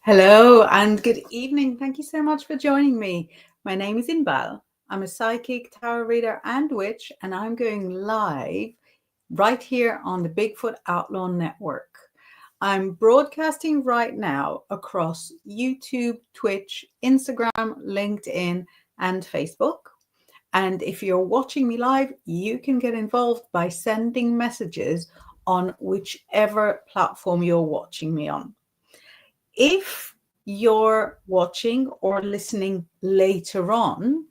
Hello and good evening. Thank you so much for joining me. My name is Inbaal. I'm a psychic, tarot reader and witch, and I'm going live right here on the Bigfoot Outlaw network. I'm broadcasting right now across YouTube, Twitch, Instagram, LinkedIn, and Facebook. And if you're watching me live, you can get involved by sending messages on whichever platform you're watching me on. If you're watching or listening later on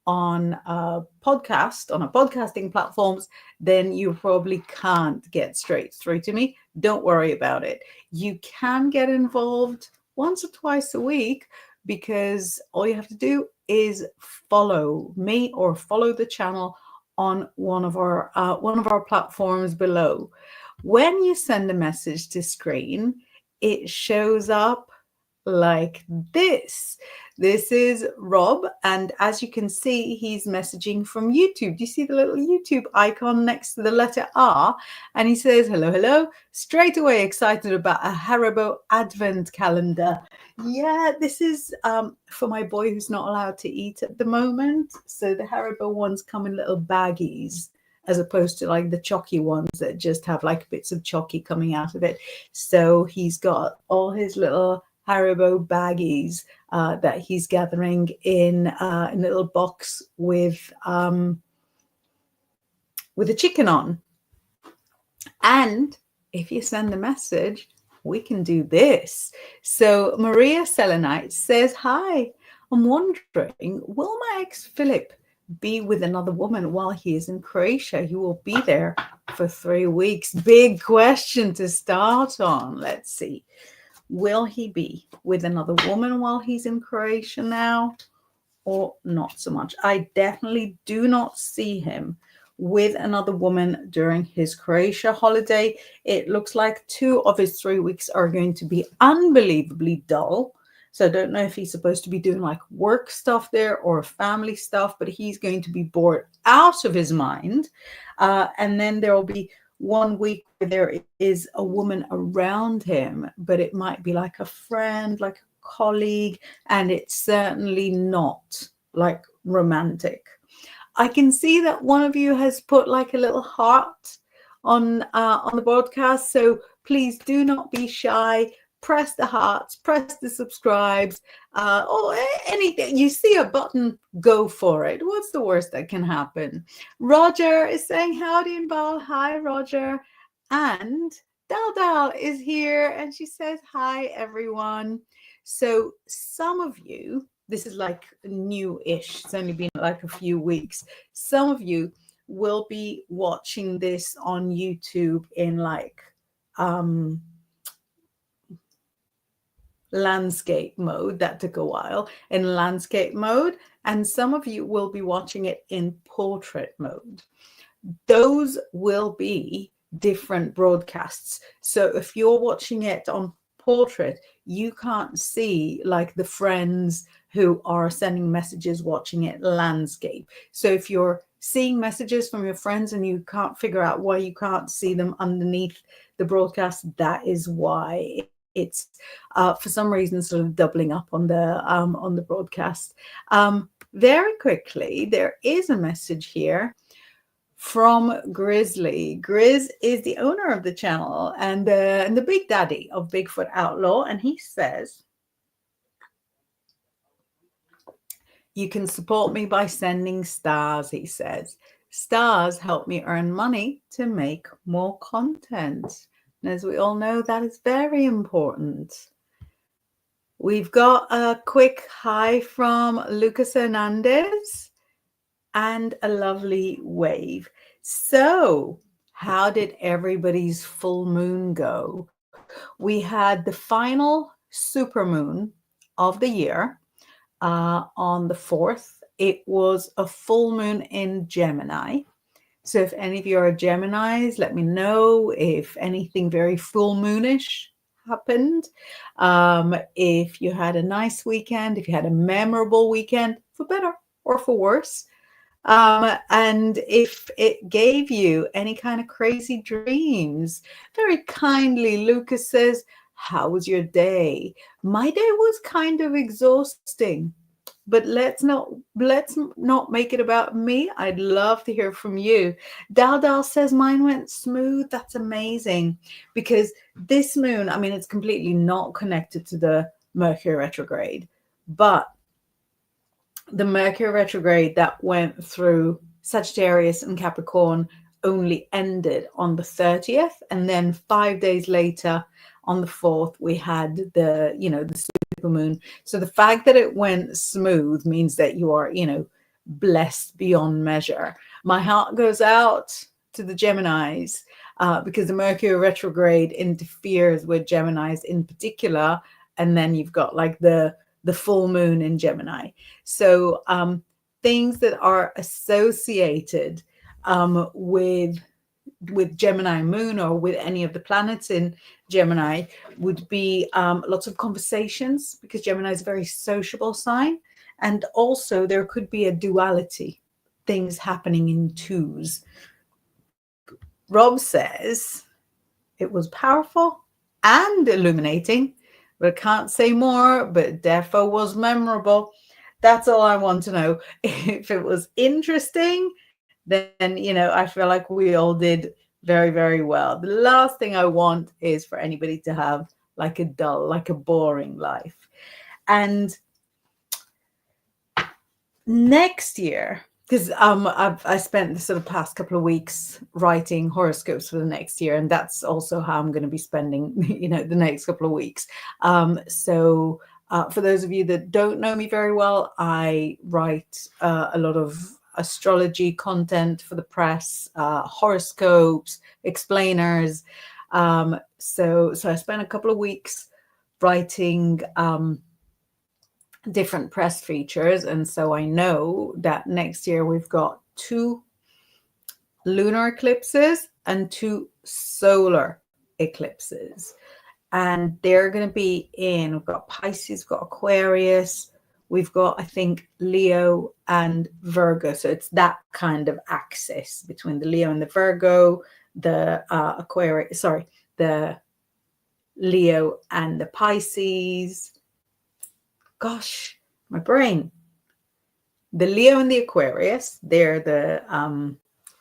a podcasting platforms, then you probably can't get straight through to me. Don't worry about it. You can get involved once or twice a week, because all you have to do is follow me or follow the channel on one of our platforms below. When you send a message to screen, it shows up like this. This is Rob, and as you can see, he's messaging from YouTube. Do you see the little YouTube icon next to the letter R? And he says, hello, hello. Straight away excited about a Haribo advent calendar. Yeah, this is for my boy who's not allowed to eat at the moment. So the Haribo ones come in little baggies, as opposed to like the chalky ones that just have like bits of chalky coming out of it. So he's got all his little Haribo baggies that he's gathering in a little box with a chicken on. And if you send a message, we can do this. So Maria Selenite says, hi, I'm wondering, will my ex Philip be with another woman while he is in Croatia? He will be there for 3 weeks. Big question to start on. Let's see. Will he be with another woman while he's in Croatia now, or not so much? I definitely do not see him with another woman during his Croatia holiday. It looks like 2 of his 3 weeks are going to be unbelievably dull. So I don't know if he's supposed to be doing like work stuff there or family stuff, but he's going to be bored out of his mind. And then there will be 1 week where there is a woman around him, but it might be like a friend, like a colleague, and it's certainly not like romantic. I can see that one of you has put like a little heart on the broadcast, so please do not be shy. Press the hearts, press the subscribes, or anything. You see a button, go for it. What's the worst that can happen? Roger is saying, howdy, Inbaal. Hi, Roger. And Dal is here, and she says, hi, everyone. So some of you, this is like new-ish. It's only been like a few weeks. Some of you will be watching this on YouTube in like landscape mode. That took a while, in landscape mode, and some of you will be watching it in portrait mode. Those will be different broadcasts. So if you're watching it on portrait, you can't see like the friends who are sending messages watching it landscape. So if you're seeing messages from your friends and you can't figure out why you can't see them underneath the broadcast, that is why it's for some reason sort of doubling up on the broadcast. Very quickly, there is a message here from Grizzly. Grizz is the owner of the channel and the big daddy of Bigfoot Outlaw, and he says, you can support me by sending stars. He says, stars help me earn money to make more content. And as we all know, that is very important. We've got a quick hi from Lucas Hernandez and a lovely wave. So how did everybody's full moon go? We had the final supermoon of the year on the 4th. It was a full moon in Gemini. So if any of you are Geminis, let me know if anything very full moonish happened. If you had a nice weekend, if you had a memorable weekend, for better or for worse. And if it gave you any kind of crazy dreams. Very kindly, Lucas says, How was your day? My day was kind of exhausting, but let's not make it about me. I'd love to hear from you. Dal says mine went smooth. That's amazing, because this moon, I mean, it's completely not connected to the Mercury retrograde, but the Mercury retrograde that went through Sagittarius and Capricorn only ended on the 30th, and then 5 days later on the 4th we had the super moon. So the fact that it went smooth means that you are blessed beyond measure. My heart goes out to the Geminis, because the Mercury retrograde interferes with Geminis in particular, and then you've got like the full moon in Gemini. So things that are associated with Gemini moon or with any of the planets in Gemini would be lots of conversations, because Gemini is a very sociable sign. And also there could be a duality, things happening in twos. Rob says it was powerful and illuminating, but I can't say more, but defo was memorable. That's all I want to know. If it was interesting, then, I feel like we all did very, very well. The last thing I want is for anybody to have like a dull, like a boring life. And next year, because I spent the sort of past couple of weeks writing horoscopes for the next year, and that's also how I'm going to be spending, the next couple of weeks. So for those of you that don't know me very well, I write a lot of astrology content for the press, horoscopes, explainers. So I spent a couple of weeks writing different press features, and so I know that next year we've got 2 lunar eclipses and 2 solar eclipses, and they're going to be we've got Pisces, we've got Aquarius, we've got, I think, Leo and Virgo. So it's that kind of axis between the Leo and the Virgo, the the Leo and the Pisces. Gosh, my brain. The Leo and the Aquarius, they're the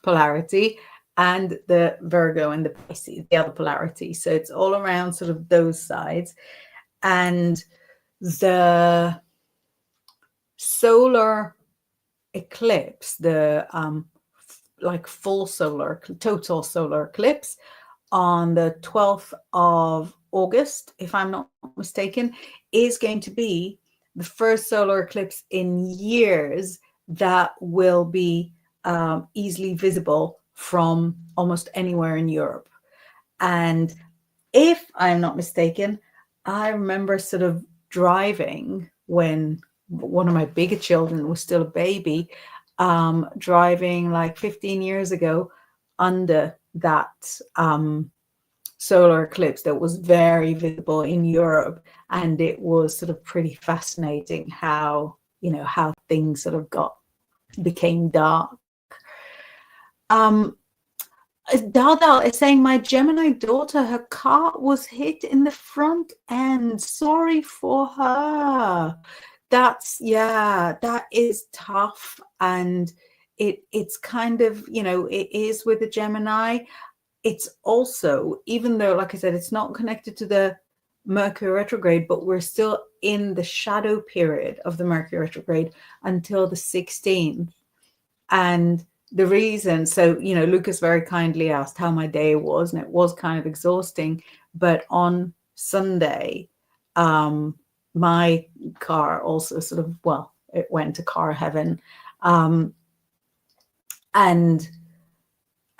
polarity, and the Virgo and the Pisces, the other polarity. So it's all around sort of those sides. And the solar eclipse, the total solar eclipse on the 12th of August, if I'm not mistaken, is going to be the first solar eclipse in years that will be easily visible from almost anywhere in Europe. And if I'm not mistaken, I remember sort of driving when one of my bigger children was still a baby, driving like 15 years ago under that solar eclipse that was very visible in Europe. And it was sort of pretty fascinating how things sort of became dark. Dal is saying, my Gemini daughter, her car was hit in the front end. Sorry for her. That is tough. And it's kind of, it is with the Gemini. It's also, even though, like I said, it's not connected to the Mercury retrograde, but we're still in the shadow period of the Mercury retrograde until the 16th. And the reason, so, Lucas very kindly asked how my day was, and it was kind of exhausting. But on Sunday, my car also sort of, it went to car heaven. And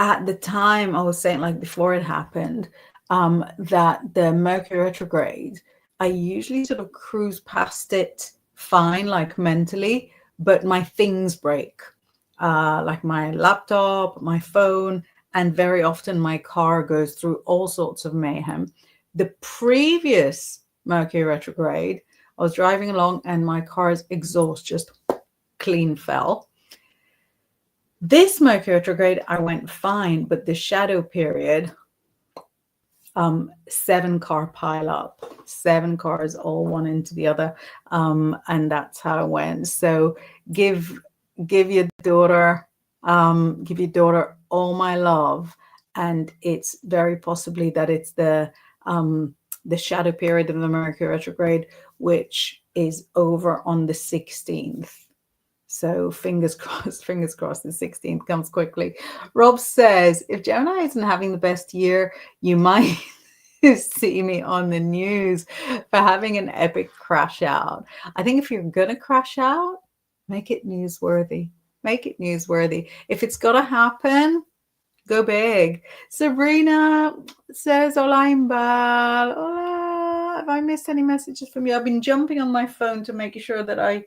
at the time, I was saying, like before it happened, that the Mercury retrograde, I usually sort of cruise past it fine, like mentally, but my things break, like my laptop, my phone, and very often my car goes through all sorts of mayhem. The previous Mercury retrograde, I was driving along and my car's exhaust just clean fell. This Mercury retrograde, I went fine, but the shadow period, 7-car pile up, 7 cars all one into the other, and that's how it went. So give your daughter all my love, and it's very possibly that it's the shadow period of the Mercury retrograde, which is over on the 16th. So fingers crossed, the 16th comes quickly. Rob says, if Gemini isn't having the best year, you might see me on the news for having an epic crash out. I think if you're going to crash out, make it newsworthy. Make it newsworthy. If it's got to happen, go big. Sabrina says, hola, Inbaal. Hola. Have I missed any messages from you? I've been jumping on my phone to make sure that I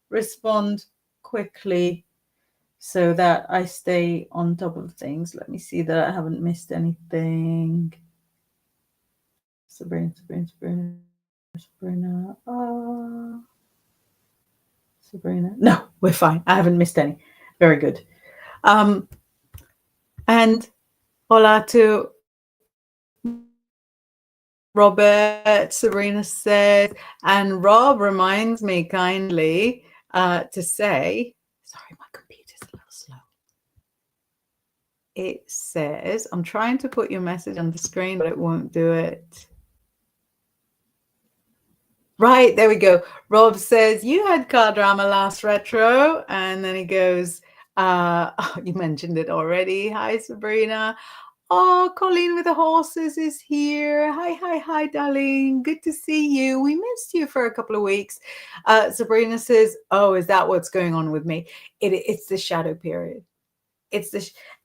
respond quickly so that I stay on top of things. Let me see that I haven't missed anything. Sabrina. Sabrina. No, we're fine. I haven't missed any. Very good. And hola to Robert, Sabrina says, and Rob reminds me kindly to say, sorry, my computer's a little slow. It says, I'm trying to put your message on the screen, but it won't do it. Right, there we go. Rob says, you had car drama last retro. And then he goes, you mentioned it already. Hi, Sabrina. Oh, Colleen with the horses is here. Hi, darling. Good to see you. We missed you for a couple of weeks. Sabrina says, oh, is that what's going on with me? It's the shadow period.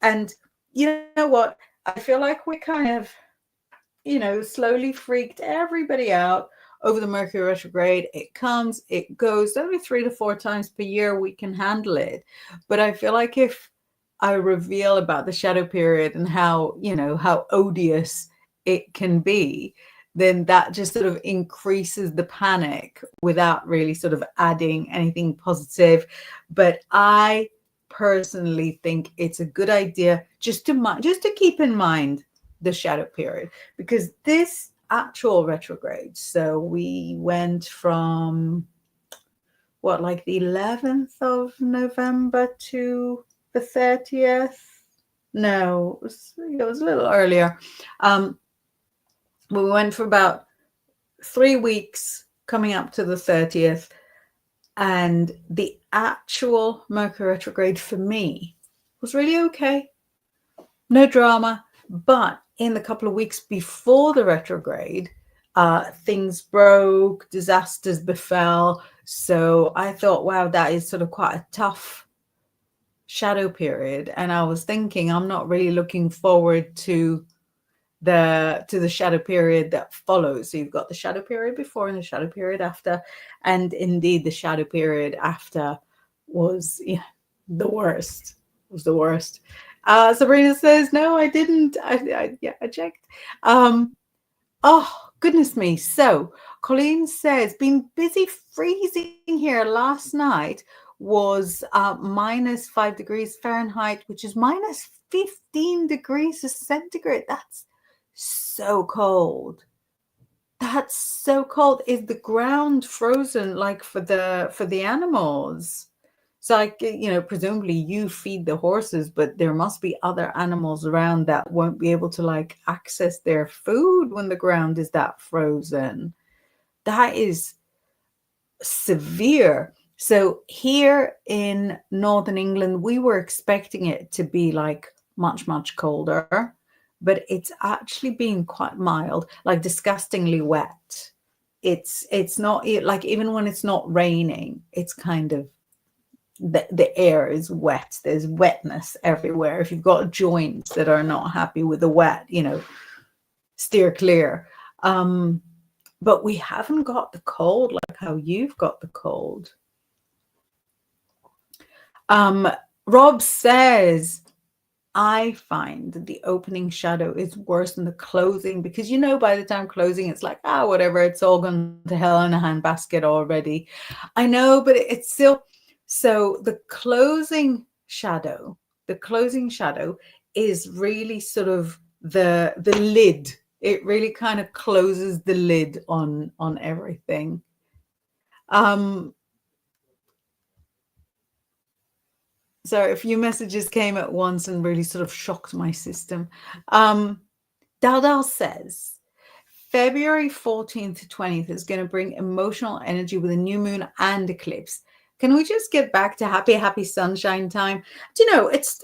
And you know what? I feel like we kind of, slowly freaked everybody out over the Mercury retrograde. It comes, it goes. Only 3 to 4 times per year we can handle it. But I feel like if I reveal about the shadow period and how odious it can be, then that just sort of increases the panic without really sort of adding anything positive. But I personally think it's a good idea just to keep in mind the shadow period, because this actual retrograde, so we went from like the 11th of November to the 30th. No, it was a little earlier. We went for about 3 weeks coming up to the 30th, and the actual Mercury retrograde for me was really okay. No drama. But in the couple of weeks before the retrograde, things broke, disasters befell. So I thought, wow, that is sort of quite a tough shadow period. And I was thinking, I'm not really looking forward to the shadow period that follows. So you've got the shadow period before and the shadow period after. And indeed, the shadow period after was the worst. It was the worst. Sabrina says, no, I didn't. I checked. Oh, goodness me. So Colleen says, been busy freezing here. Last night was minus 5 degrees Fahrenheit, which is minus 15 degrees centigrade. That's so cold. That's so cold. Is the ground frozen like for the animals? So presumably you feed the horses, but there must be other animals around that won't be able to access their food when the ground is that frozen. That is severe. So here in Northern England, we were expecting it to be much, much colder, but it's actually been quite mild, disgustingly wet. It's not even when it's not raining, it's kind of the air is wet. There's wetness everywhere. If you've got joints that are not happy with the wet, steer clear. But we haven't got the cold like how you've got the cold. Rob says, I find that the opening shadow is worse than the closing, because by the time closing it's whatever, it's all gone to hell in a handbasket already. I know, but it's still. So the closing shadow is really sort of the lid It really kind of closes the lid on everything. So a few messages came at once and really sort of shocked my system. Daldal says, February 14th to 20th is going to bring emotional energy with a new moon and eclipse. Can we just get back to happy sunshine time? Do you know, it's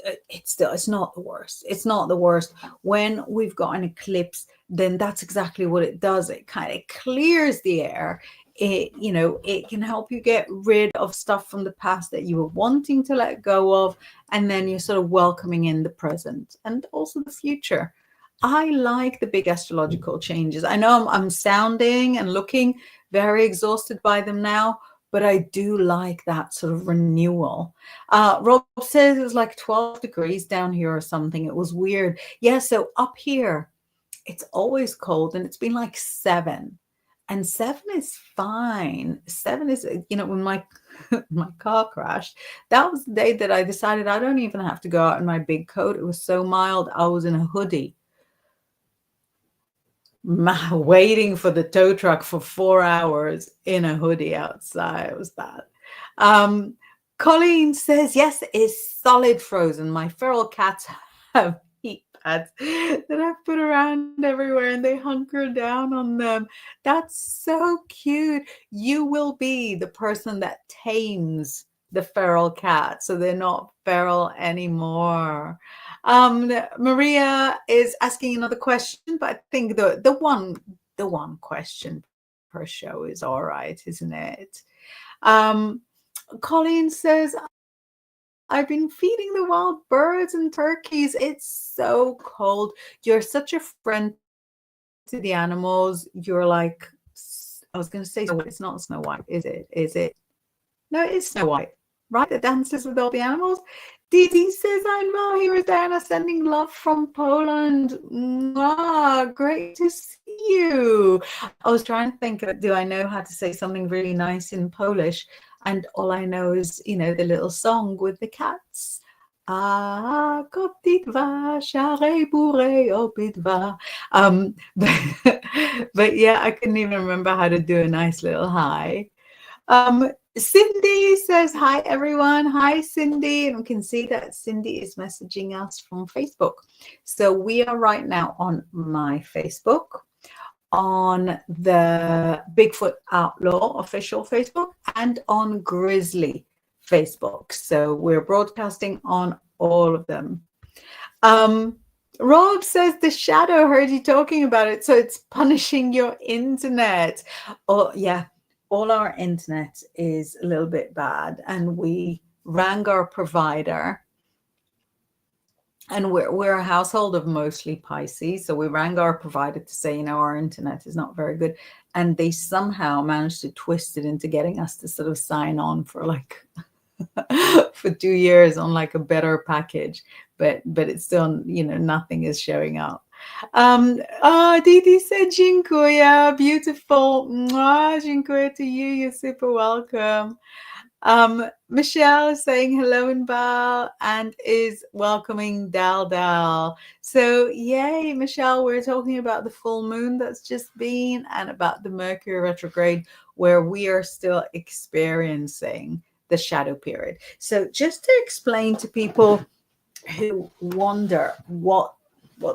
not the worst. It's not the worst. When we've got an eclipse, then that's exactly what it does. It kind of clears the air. It can help you get rid of stuff from the past that you were wanting to let go of, and then you're sort of welcoming in the present and also the future. I like the big astrological changes. I know I'm sounding and looking very exhausted by them now, but I do like that sort of renewal. Rob says it was like 12 degrees down here or something. It was weird. Yeah, so up here, it's always cold, and it's been like 7. And 7 is fine. 7 is, when my my car crashed, that was the day that I decided I don't even have to go out in my big coat. It was so mild. I was in a hoodie, waiting for the tow truck for 4 hours in a hoodie outside. It was bad. Colleen says, yes, it's solid frozen. My feral cats have heat pads that I've put around everywhere, and they hunker down on them. That's so cute. You will be the person that tames the feral cat, so they're not feral anymore. Maria is asking another question, but I think the one question per show is all right, isn't it? Colleen says, I've been feeding the wild birds and turkeys. It's so cold. You're such a friend to the animals. You're like, I was going to say, it's not Snow White, is it? Is it? No, it is Snow White, right? That dances with all the animals. Didi says, I'm well. Here is Diana sending love from Poland. Mwah, great to see you. I was trying to think, do I know how to say something really nice in Polish? And all I know is, the little song with the cats. Kotitva, share bure opitva. But yeah, I couldn't even remember how to do a nice little hi. Cindy says, hi, everyone. Hi, Cindy. And we can see that Cindy is messaging us from Facebook. So we are right now on my Facebook, on the Bigfoot Outlaw official Facebook, and on Grizzly Facebook. So we're broadcasting on all of them. Rob says the shadow, heard you talking about it. So it's punishing your internet. Oh, yeah. All our internet is a little bit bad, and we rang our provider, and we're a household of mostly Pisces, so we rang our provider to say, our internet is not very good, and they somehow managed to twist it into getting us to sort of sign on for like for 2 years on like a better package, but it's still, nothing is showing up. Didi said dziękuję, beautiful. Mwah, dziękuję to you. You're super welcome. Michelle is saying hello, Inbaal, and is welcoming Dal. So yay, Michelle, we're talking about the full moon that's just been, and about the Mercury retrograde, where we are still experiencing the shadow period. So just to explain to people who wonder what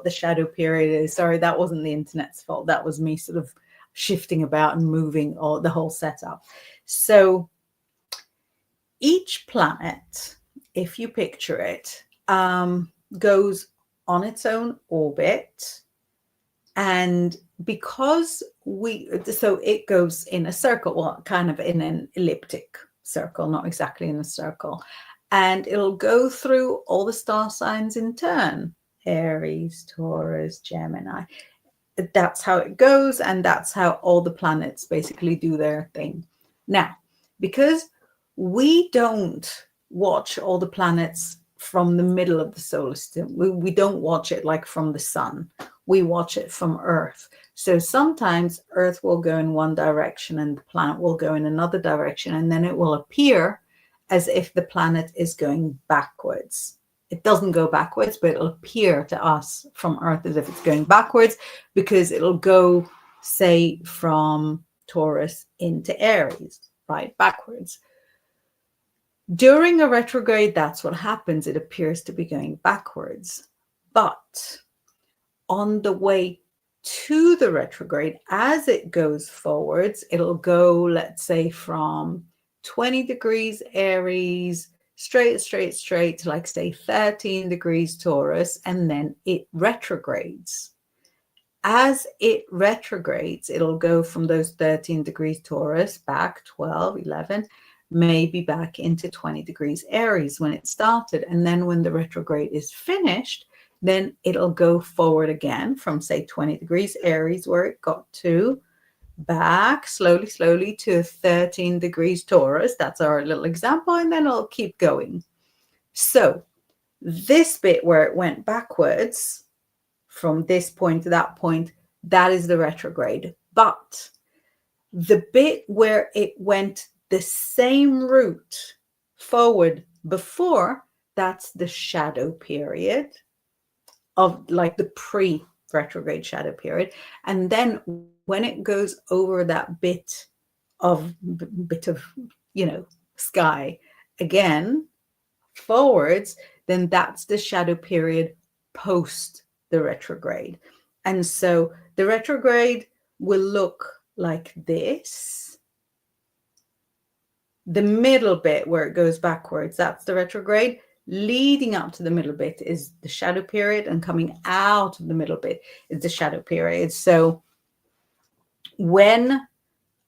the shadow period is, sorry, that wasn't the internet's fault. That was me sort of shifting about and moving the whole setup. So each planet, if you picture it, goes on its own orbit, and because it goes in a circle, well, kind of in an elliptic circle, not exactly in a circle, and it'll go through all the star signs in turn: Aries, Taurus, Gemini. That's how it goes, and that's how all the planets basically do their thing. Now, because we don't watch all the planets from the middle of the solar system, we don't watch it like from the sun. We watch it from Earth. So sometimes Earth will go in one direction and the planet will go in another direction, and then it will appear as if the planet is going backwards. it doesn't go backwards, but it'll appear to us from Earth as if it's going backwards, because it'll go, say, from Taurus into Aries, right, backwards. During a retrograde, that's what happens. It appears to be going backwards. But on the way to the retrograde, as it goes forwards, it'll go, let's say, from 20 degrees Aries, straight to, like, say, 13 degrees Taurus, and then it retrogrades. As it retrogrades, it'll go from those 13 degrees Taurus back 12, 11, maybe back into 20 degrees Aries when it started. And then when the retrograde is finished, then it'll go forward again from, say, 20 degrees Aries, where it got to, back slowly to 13 degrees Taurus. That's our little example. And then it'll keep going. So this bit where it went backwards from this point to that point, that is the retrograde. But the bit where it went the same route forward before, that's the shadow period of, like, the pre-retrograde shadow period. And then when it goes over that bit of sky again forwards, then that's the shadow period post the retrograde. And so the retrograde will look like this. The middle bit where it goes backwards, that's the retrograde. Leading up to the middle bit is the shadow period, and coming out of the middle bit is the shadow period. So when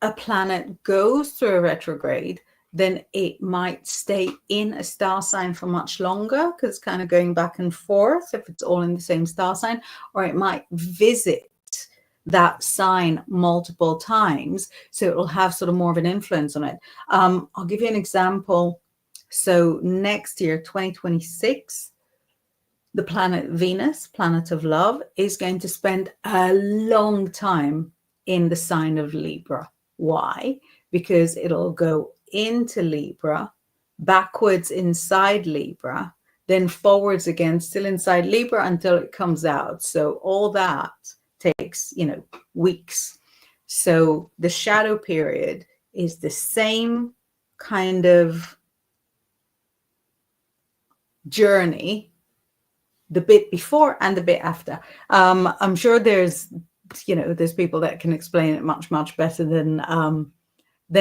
a planet goes through a retrograde, then it might stay in a star sign for much longer, because it's kind of going back and forth if it's all in the same star sign, or it might visit that sign multiple times, so it will have sort of more of an influence on it. I'll give you an example. So next year, 2026, the planet Venus, planet of love, is going to spend a long time in the sign of Libra. Why? Because it'll go into Libra, backwards inside Libra, then forwards again, still inside Libra, until it comes out. So all that takes, weeks. So the shadow period is the same kind of journey, the bit before and the bit after. I'm sure there's people that can explain it much, much better than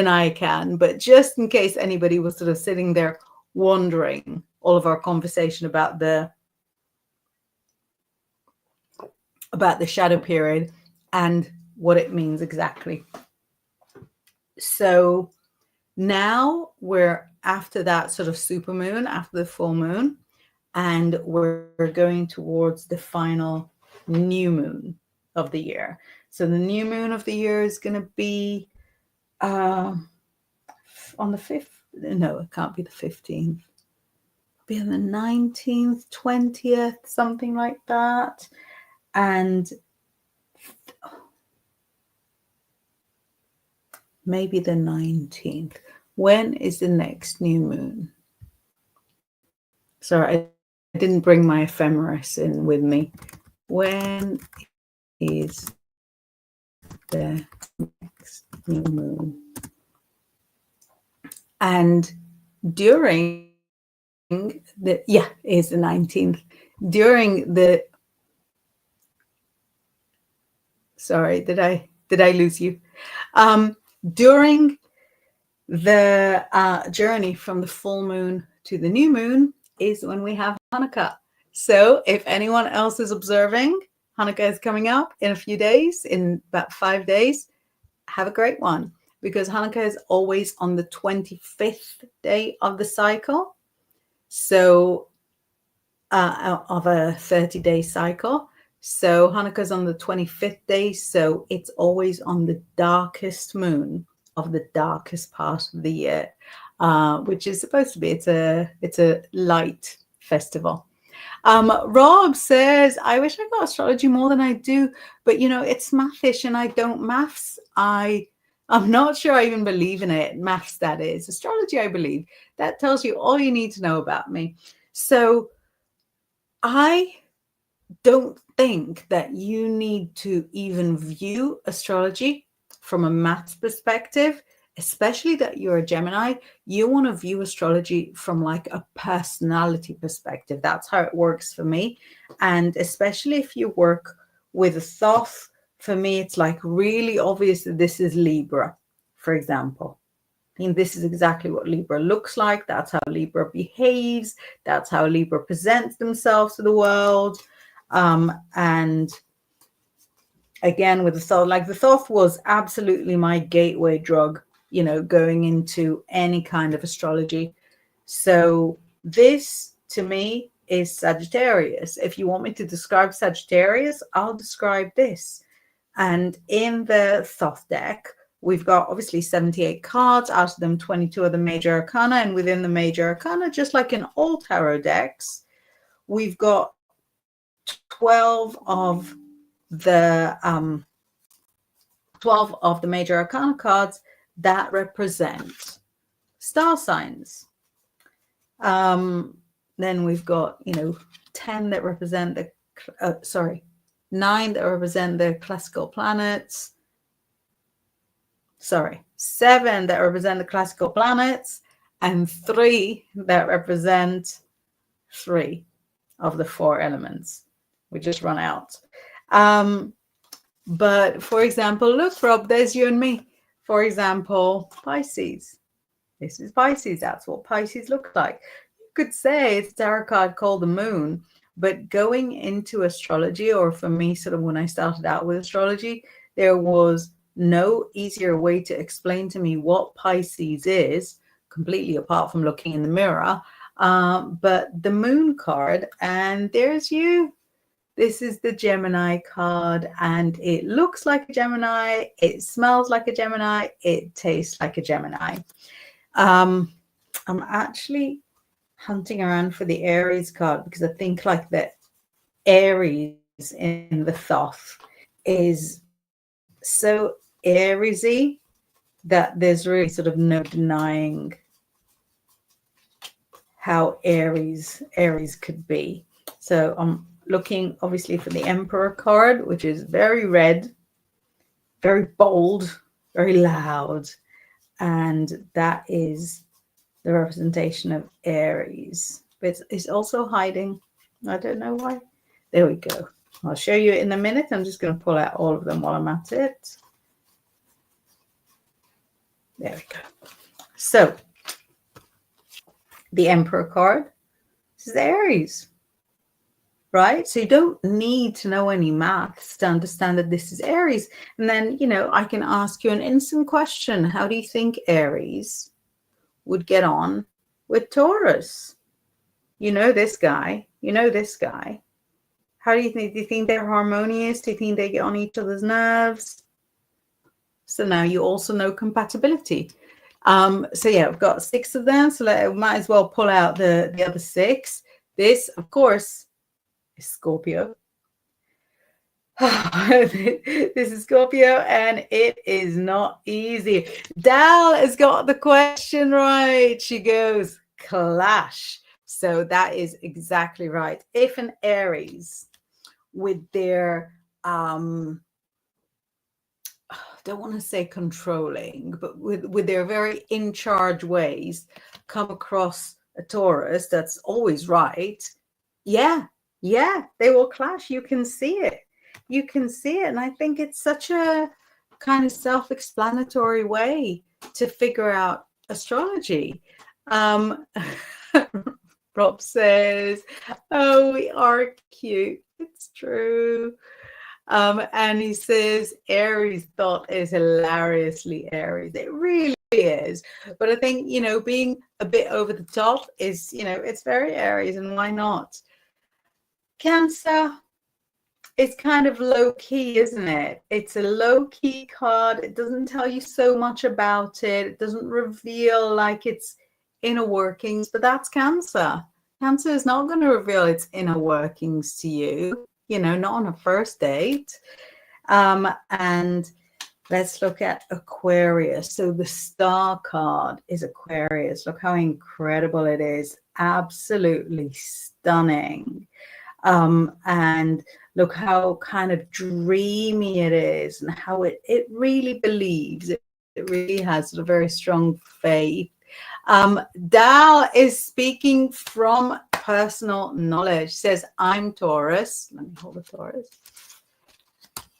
I can. But just in case anybody was sort of sitting there wondering, all of our conversation about the shadow period and what it means exactly. So now we're after that sort of supermoon, after the full moon, and we're going towards the final new moon of the year. So the new moon of the year is going to be on the 5th. No, it can't be the 15th. It'll be on the 19th, 20th, something like that. And maybe the 19th. When is the next new moon? Sorry, I didn't bring my ephemeris in with me. When is the next new moon? And during the, is the 19th. During the, sorry, did I lose you? During the journey from the full moon to the new moon is when we have Hanukkah. So if anyone else is observing, Hanukkah is coming up in a few days, in about 5 days. Have a great one, because Hanukkah is always on the 25th day of the cycle. So of a 30-day cycle. So Hanukkah is on the 25th day. So it's always on the darkest moon of the darkest part of the year, which is supposed to be, it's a light festival. Rob says, I wish I got astrology more than I do, but it's mathish and I don't maths. I'm not sure I even believe in it. Maths, that is. Astrology, I believe. That tells you all you need to know about me. So I don't think that you need to even view astrology from a maths perspective, especially that you're a Gemini. You want to view astrology from like a personality perspective. That's how it works for me. And especially if you work with a Thoth, for me, it's like really obvious that this is Libra, for example. I mean, this is exactly what Libra looks like. That's how Libra behaves. That's how Libra presents themselves to the world. And again, with the Thoth, like the Thoth was absolutely my gateway drug, you know, going into any kind of astrology. So this to me is Sagittarius. If you want me to describe Sagittarius, I'll describe this. And in the Thoth deck, we've got obviously 78 cards, out of them 22 are the major arcana. And within the major arcana, just like in all tarot decks, we've got 12 of the 12 of the major arcana cards that represent star signs. Then we've got, you know, 10 that represent the 9 that represent the classical planets. 7 that represent the classical planets, and 3 that represent 3 of the 4 elements. We just run out. But for example, look, Rob, there's you and me. For example, Pisces. This is Pisces. That's what Pisces looks like. You could say it's a tarot card called the moon, but going into astrology, or for me, sort of when I started out with astrology, there was no easier way to explain to me what Pisces is, completely apart from looking in the mirror. But the moon card, and there's you. This is the Gemini card, and it looks like a Gemini, it smells like a Gemini, it tastes like a Gemini. I'm actually hunting around for the Aries card because I think like the Aries in the Thoth is so Ariesy that there's really sort of no denying how Aries could be. So I'm looking obviously for the Emperor card, which is very red, very bold, very loud, and that is the representation of Aries. But it's also hiding. I don't know why. There we go. I'll show you in a minute. I'm just going to pull out all of them while I'm at it. There we go. So the Emperor card, this is Aries, right? So you don't need to know any maths to understand that this is Aries. And then, you know, I can ask you an instant question. How do you think Aries would get on with Taurus? You know this guy. You know this guy. How do you think? Do you think they're harmonious? Do you think they get on each other's nerves? So now you also know compatibility. So yeah, I've got 6 of them. So I might as well pull out the other 6. This, of course, is Scorpio. This is Scorpio, and it is not easy. Dal has got the question right. She goes, clash. So that is exactly right. If an Aries with their don't want to say controlling, but with their very in charge ways come across a Taurus that's always right, yeah, they will clash. You can see it. You can see it. And I think it's such a kind of self-explanatory way to figure out astrology. Rob says, oh, we are cute. It's true. And he says Aries thought is hilariously Aries. It really is. But I think, you know, being a bit over the top is, you know, it's very Aries, and why not? Cancer, it's kind of low key, isn't it? It's a low key card. It doesn't tell you so much about it. It doesn't reveal like its inner workings, but that's Cancer. Cancer is not going to reveal its inner workings to you, you know, not on a first date. And let's look at Aquarius. So the star card is Aquarius. Look how incredible it is. Absolutely stunning. And look how kind of dreamy it is, and how it really believes. It really has a very strong faith. Dal is speaking from personal knowledge. Says, I'm Taurus. Let me hold the Taurus.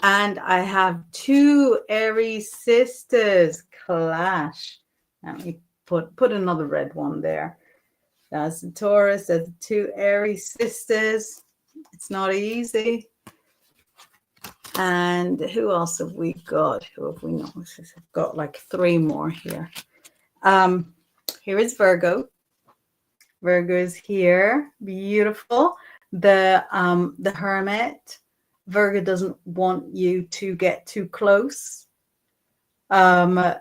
And I have two Aries sisters clash. Let me put another red one there. That's the Taurus. There's the two Aries sisters. It's not easy. And who else have we got? Who have we not? I've got like three more here. Here is Virgo. Virgo is here. Beautiful. The Hermit. Virgo doesn't want you to get too close. The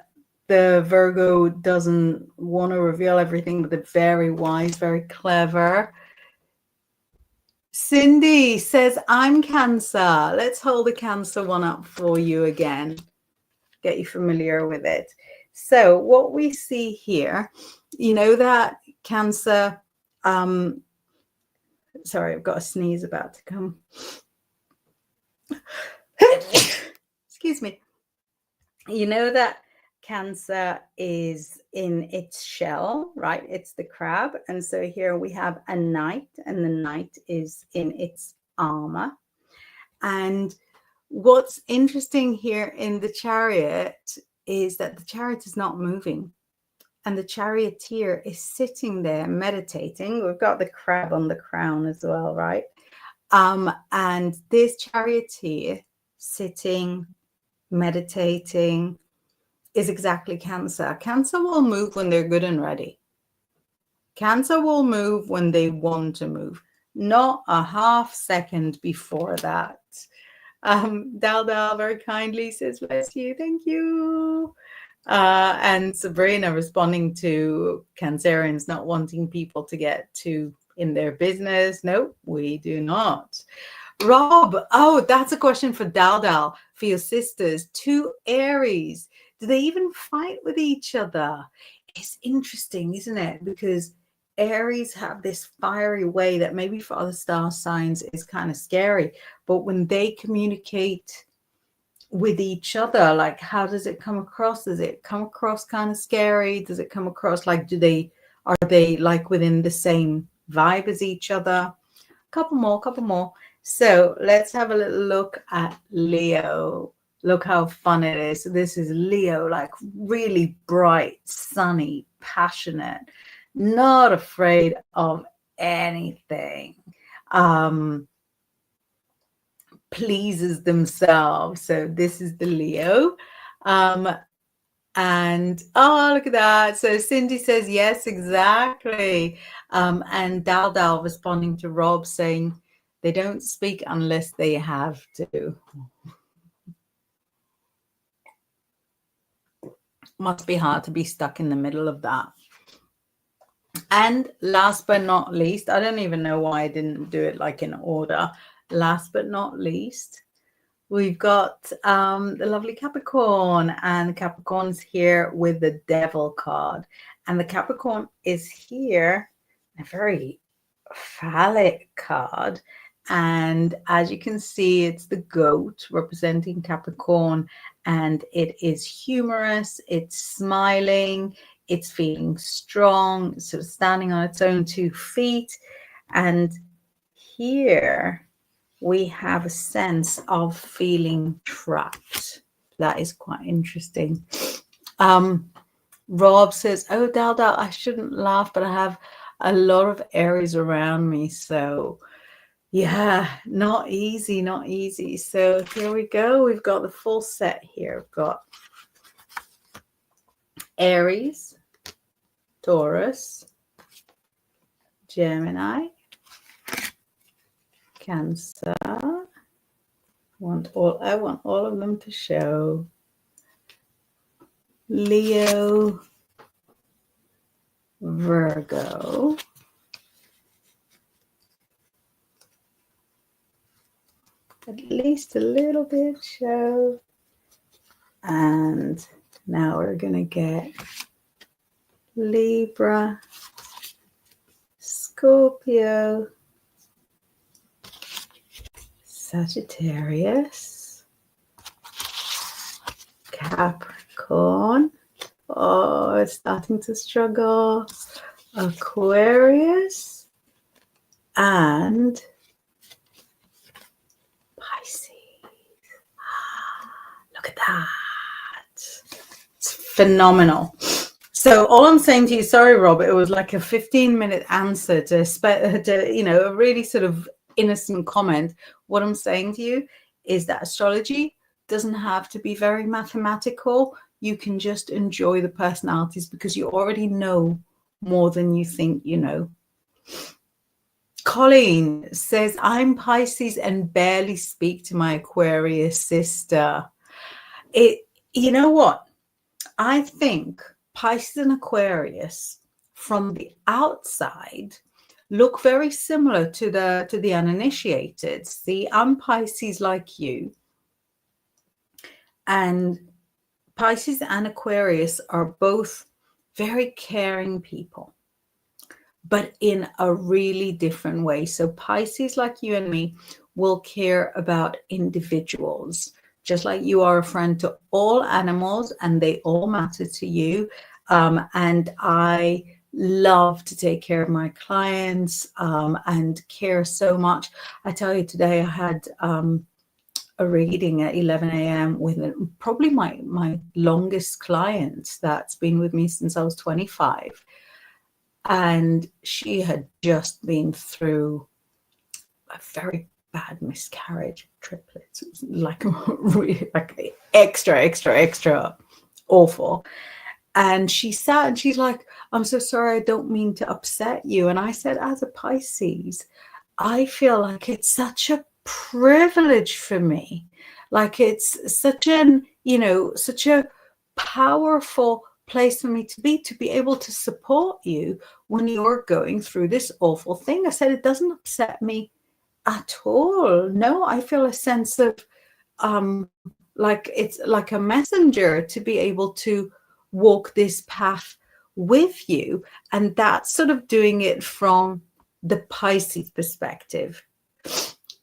Virgo doesn't want to reveal everything, but they're very wise, very clever. Cindy says, I'm Cancer. Let's hold the Cancer one up for you again. Get you familiar with it. So what we see here, you know that Cancer, sorry, I've got a sneeze about to come. Excuse me. You know that Cancer is in its shell, right? It's the crab. And so here we have a knight, and the knight is in its armor. And what's interesting here in the Chariot is that the Chariot is not moving. And the charioteer is sitting there meditating. We've got the crab on the crown as well, right? And this charioteer sitting, meditating, is exactly Cancer. Cancer will move when they're good and ready. Cancer will move when they want to move, not a half second before that. Dal very kindly says, bless you, thank you. And Sabrina responding to Cancerians not wanting people to get too in their business. No, we do not. Rob, oh, that's a question for Dal for your sisters. Two Aries. Do they even fight with each other? It's interesting, isn't it? Because Aries have this fiery way that maybe for other star signs is kind of scary. But when they communicate with each other, like, how does it come across? Does it come across kind of scary? Does it come across like, are they like within the same vibe as each other? Couple more. So let's have a little look at Leo. Look how fun it is. So this is Leo, like really bright, sunny, passionate, not afraid of anything. Pleases themselves. So this is the Leo. And oh, look at that. So Cindy says, yes, exactly. And Dal responding to Rob saying, they don't speak unless they have to. Must be hard to be stuck in the middle of that. And last but not least, I don't even know why I didn't do it like in order. Last but not least, we've got the lovely Capricorn, and Capricorn's here with the Devil card. And the Capricorn is here, a very phallic card. And as you can see, it's the goat representing Capricorn, and it is humorous, it's smiling, it's feeling strong, sort of standing on its own 2 feet. And here we have a sense of feeling trapped. That is quite interesting. Rob says, oh, Dal, I shouldn't laugh, but I have a lot of Aries around me. So yeah, not easy. So here we go. We've got the full set here. We've got Aries, Taurus, Gemini, Cancer. I want all of them to show. Leo, Virgo, at least a little bit show. And now we're going to get Libra, Scorpio, Sagittarius, Capricorn. Oh, it's starting to struggle. Aquarius and Pisces. Look at that. It's phenomenal. So all I'm saying to you, sorry, Rob, it was like a 15-minute answer to, a really sort of innocent comment. What I'm saying to you is that astrology doesn't have to be very mathematical. You can just enjoy the personalities because you already know more than you think you know. Colleen says, I'm Pisces and barely speak to my Aquarius sister. You know what? I think Pisces and Aquarius from the outside look very similar to the uninitiated. See, I'm Pisces like you, and Pisces and Aquarius are both very caring people, but in a really different way. So Pisces, like you and me, will care about individuals, just like you are a friend to all animals and they all matter to you. And I love to take care of my clients and care so much. I tell you, today I had a reading at 11 a.m. with probably my longest client that's been with me since I was 25. And she had just been through a very bad miscarriage, triplets. It was like really like extra awful. And she sat and she's like, I'm so sorry, I don't mean to upset you. And I said, as a Pisces, I feel like it's such a privilege for me. Like it's such such a powerful place for me to be able to support you when you're going through this awful thing. I said, it doesn't upset me at all. No, I feel a sense of like it's like a messenger to be able to walk this path with you. And that's sort of doing it from the Pisces perspective.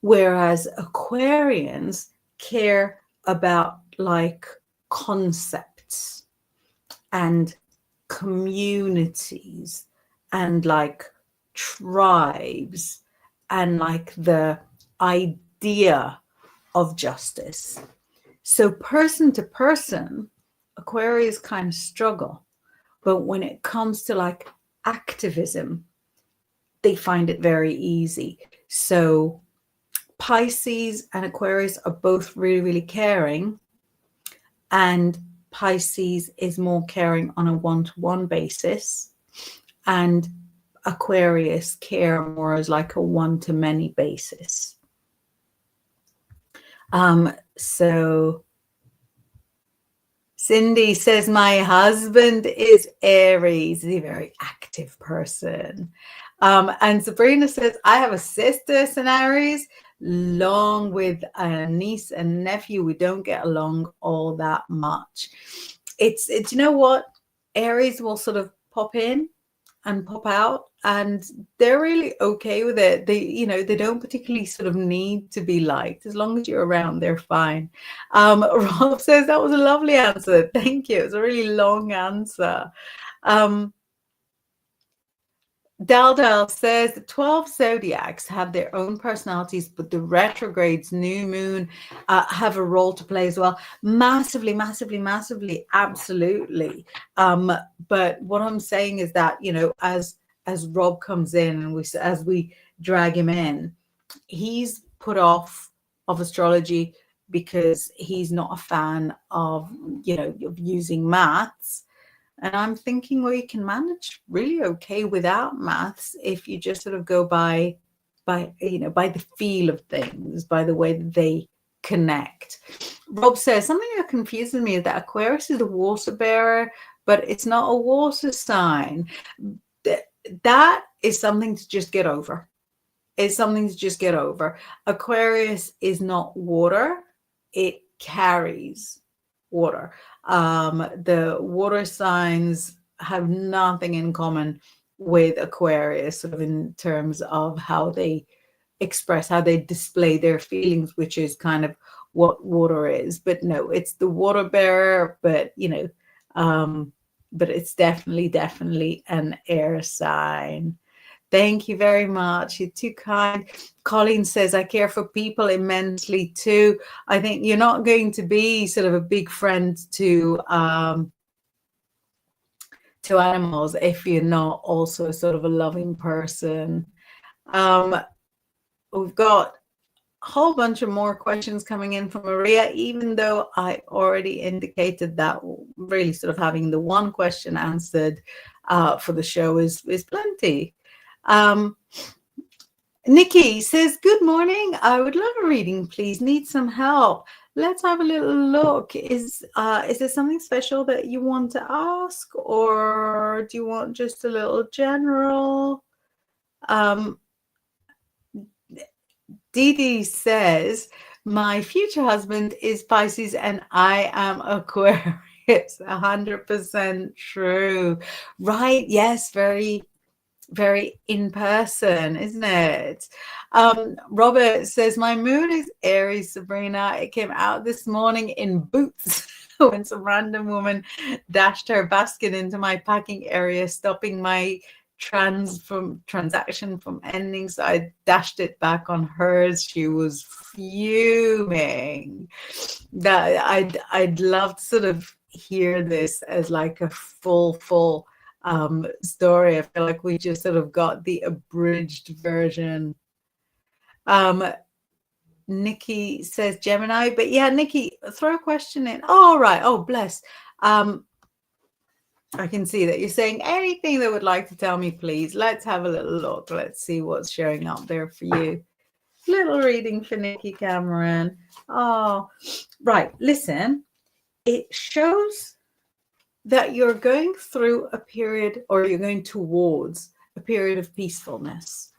Whereas Aquarians care about like concepts and communities and like tribes and like the idea of justice. So person to person, Aquarius kind of struggle. But when it comes to like activism, they find it very easy. So Pisces and Aquarius are both really, really caring. And Pisces is more caring on a one-to-one basis. And Aquarius care more as like a one-to-many basis. So Cindy says, my husband is Aries. He's a very active person. And Sabrina says, I have a sister in Aries, along with a niece and nephew. We don't get along all that much. It's you know what? Aries will sort of pop in and pop out, and they're really okay with it. They don't particularly sort of need to be liked. As long as you're around, they're fine. Rob says that was a lovely answer. Thank you. It's a really long answer. Daldal says the 12 zodiacs have their own personalities, but the retrogrades, new moon, have a role to play as well. Massively, absolutely. But what I'm saying is that, as Rob comes in and as we drag him in, he's put off of astrology because he's not a fan of, of using maths. And I'm thinking, well, you can manage really okay without maths if you just sort of go by the feel of things, by the way that they connect. Rob says something that confuses me is that Aquarius is a water bearer, but it's not a water sign. That is something to just get over. It's something to just get over. Aquarius is not water. It carries water. The water signs have nothing in common with Aquarius, sort of in terms of how they express, how they display their feelings, which is kind of what water is. But no, it's the water bearer, but but it's definitely an air sign. Thank you very much. You're too kind. Colleen says, I care for people immensely too. I think you're not going to be sort of a big friend to animals if you're not also sort of a loving person. We've got a whole bunch of more questions coming in from Maria, even though I already indicated that really sort of having the one question answered for the show is plenty. Nikki says, good morning. I would love a reading, please. Need some help. Let's have a little look. Is there something special that you want to ask, or do you want just a little general? Dee says, my future husband is Pisces and I am Aquarius. 100% true. Right. Yes. Very, very in person, isn't it? Robert says, my moon is Aries, Sabrina. It came out this morning in boots when some random woman dashed her basket into my packing area, stopping my transaction from ending. So I dashed it back on hers. She was fuming. That I'd love to sort of hear this as like a full story. I feel like we just sort of got the abridged version. Nikki says Gemini, but yeah, Nikki, throw a question in. Oh, right. Oh, bless. I can see that you're saying anything that would like to tell me, please. Let's have a little look. Let's see what's showing up there for you. Little reading for Nikki Cameron. Oh, right. Listen, it shows that you're going through a period, or you're going towards a period of peacefulness.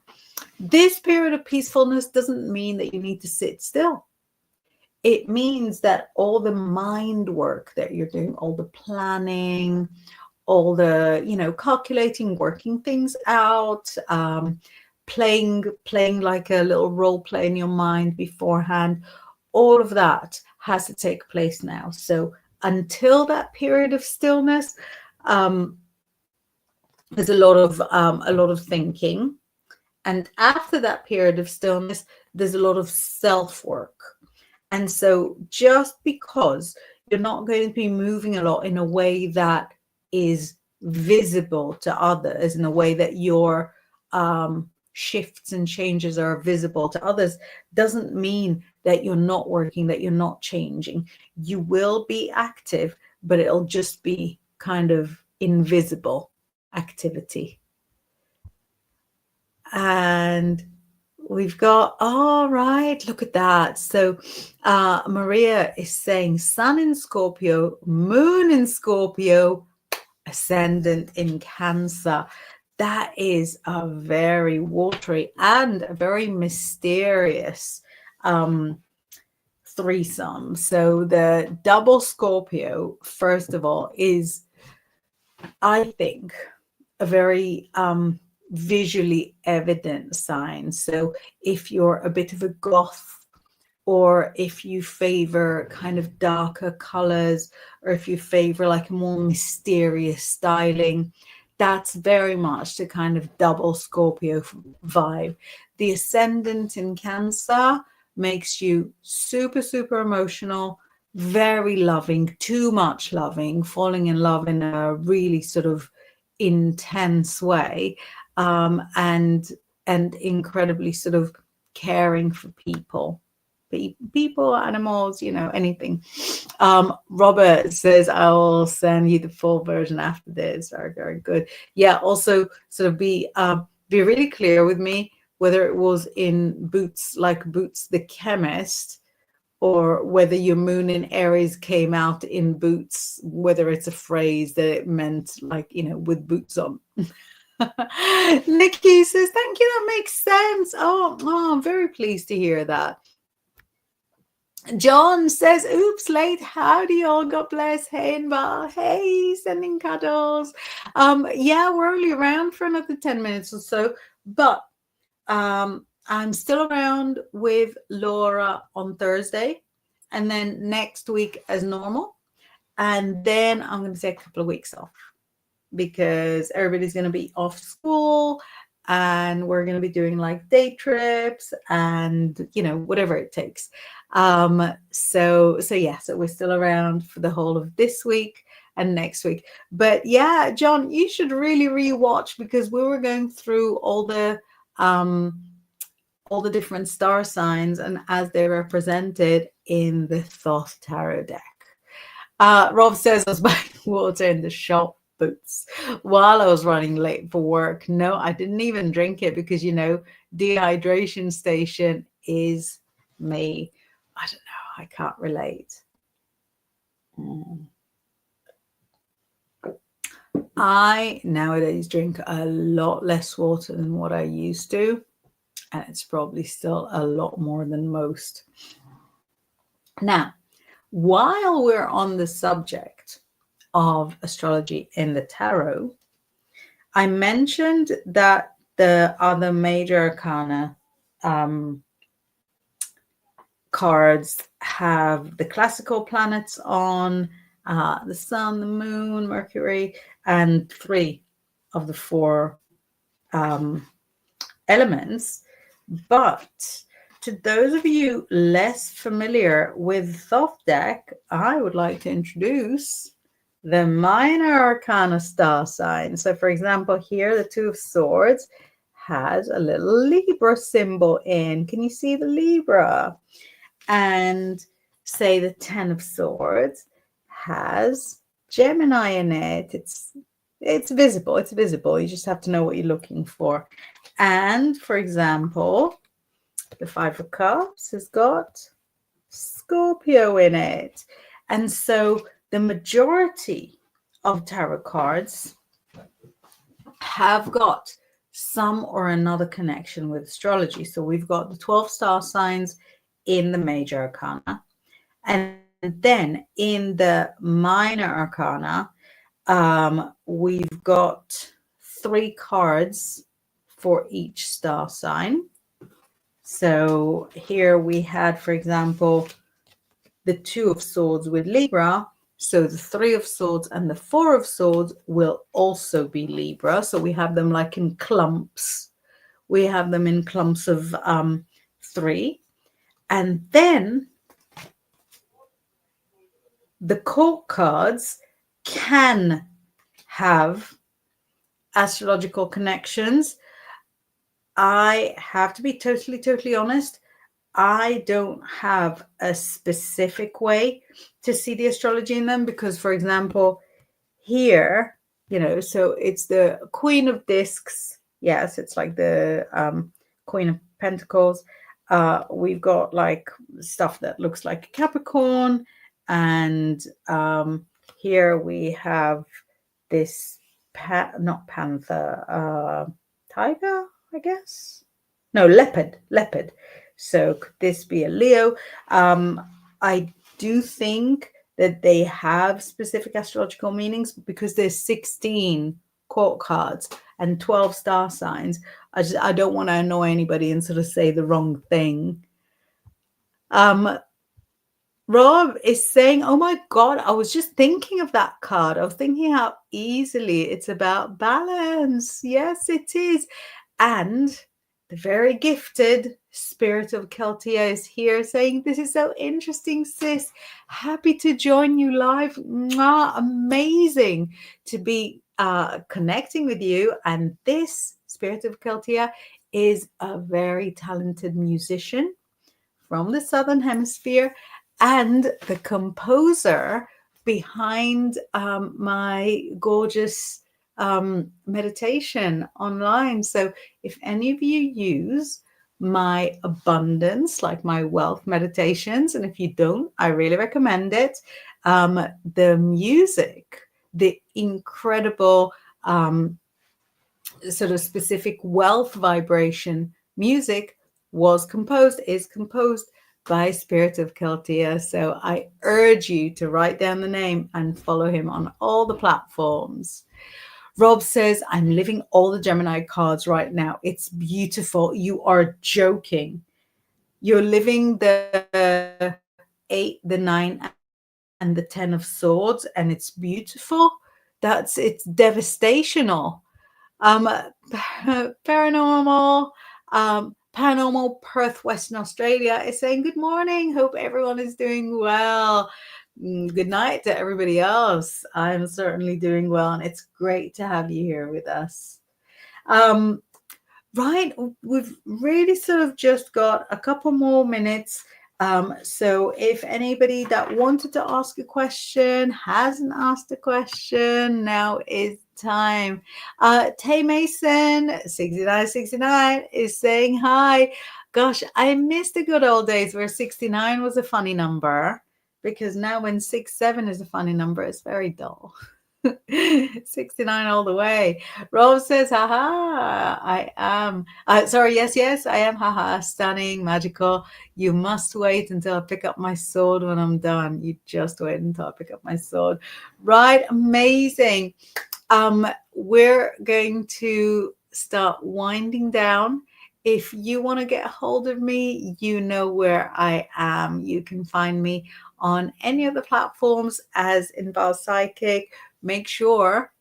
This period of peacefulness doesn't mean that you need to sit still. It means that all the mind work that you're doing, all the planning, all the, calculating, working things out, playing like a little role play in your mind beforehand, all of that has to take place now. So until that period of stillness, there's a lot of thinking. And after that period of stillness, there's a lot of self-work. And so just because you're not going to be moving a lot in a way that is visible to others, in a way that your shifts and changes are visible to others, doesn't mean that you're not working, that you're not changing. You will be active, but it'll just be kind of invisible activity. And we've got, all right, look at that. So Maria is saying Sun in Scorpio, Moon in Scorpio, Ascendant in Cancer. That is a very watery and a very mysterious threesome. So the double Scorpio, first of all, is, I think, a very visually evident sign. So if you're a bit of a goth, or if you favor kind of darker colors, or if you favor like a more mysterious styling, that's very much the kind of double Scorpio vibe. The ascendant in Cancer makes you super, super emotional, very loving, too much loving, falling in love in a really sort of intense way, and incredibly sort of caring for people, animals, anything. Robert says, I'll send you the full version after this. Very, very good. Yeah, also sort of be really clear with me whether it was in Boots, like Boots the Chemist, or whether your moon in Aries came out in Boots, whether it's a phrase that it meant like, with boots on. Nikki says, thank you, that makes sense. Oh, I'm very pleased to hear that. John says, oops, late. Howdy, y'all. God bless. Hey, Inbaal. Hey, sending cuddles. Yeah, we're only around for another 10 minutes or so, but I'm still around with Laura on Thursday, and then next week as normal. And then I'm going to take a couple of weeks off because everybody's going to be off school, and we're going to be doing like day trips and, you know, whatever it takes. So we're still around for the whole of this week and next week. But yeah, John, you should really rewatch, because we were going through all the different star signs and as they're represented in the Thoth Tarot deck. Rob says I was buying water in the shop boots while I was running late for work. No, I didn't even drink it because, you know, dehydration station is me. I don't know. I can't relate. I nowadays drink a lot less water than what I used to, and it's probably still a lot more than most. Now, while we're on the subject of astrology in the tarot, I mentioned that the other major arcana cards have the classical planets on, the sun, the moon, Mercury, and 3 of the 4 elements. But to those of you less familiar with Thoth deck, I would like to introduce the minor arcana star sign. So for example, here the 2 of Swords has a little Libra symbol in. Can you see the Libra? And say the 10 of Swords has Gemini in it. It's visible. It's visible. You just have to know what you're looking for. And for example, the 5 of Cups has got Scorpio in it. And so the majority of tarot cards have got some or another connection with astrology. So we've got the 12 star signs in the major arcana. And then in the minor arcana, we've got 3 cards for each star sign. So here we had, for example, the 2 of Swords with Libra. So the 3 of Swords and the 4 of Swords will also be Libra. So we have them like in clumps. We have them in clumps of 3. And then the court cards can have astrological connections. I have to be totally honest. I don't have a specific way to see the astrology in them because, for example, here, you know, so it's the Queen of Discs. Yes, it's like the Queen of Pentacles. We've got like stuff that looks like a Capricorn. And here we have this, not panther, tiger, I guess. No, leopard. So could this be a Leo? I do think that they have specific astrological meanings because there's 16 court cards and 12 star signs. I don't want to annoy anybody and sort of say the wrong thing. Rob is saying, oh my God, I was just thinking of that card. I was thinking how easily it's about balance. Yes, it is. And the very gifted Spirit of Celtia is here saying, this is so interesting, sis. Happy to join you live. Mwah, amazing to be connecting with you. And this Spirit of Celtia is a very talented musician from the Southern Hemisphere and the composer behind my gorgeous meditation online. So if any of you use my abundance, like my wealth meditations, and if you don't, I really recommend it. The music, the incredible sort of specific wealth vibration music is composed by Spirit of Celtia. So I urge you to write down the name and follow him on all the platforms. Rob says, I'm living all the Gemini cards right now. It's beautiful. You are joking. You're living the 8, the 9, and the 10 of swords, and it's beautiful. It's devastational. Paranormal, Paranormal Perth, Western Australia is saying good morning. Hope everyone is doing well. Good night to everybody else. I'm certainly doing well, and it's great to have you here with us. Right, we've really sort of just got a couple more minutes. So if anybody that wanted to ask a question hasn't asked a question, now is time. Tay Mason 6969 is saying hi. Gosh, I miss the good old days where 69 was a funny number, because now when 67 is a funny number, it's very dull. 69 all the way. Rose says, haha, I am. Sorry, yes, I am. Haha, stunning, magical. You must wait until I pick up my sword when I'm done. You just wait until I pick up my sword. Right, amazing. We're going to start winding down. If you want to get a hold of me, you know where I am. You can find me on any of the platforms as Inbaal Psychic. Make sure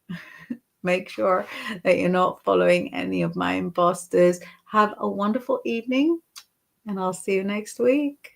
that you're not following any of my imposters. Have a wonderful evening, and I'll see you next week.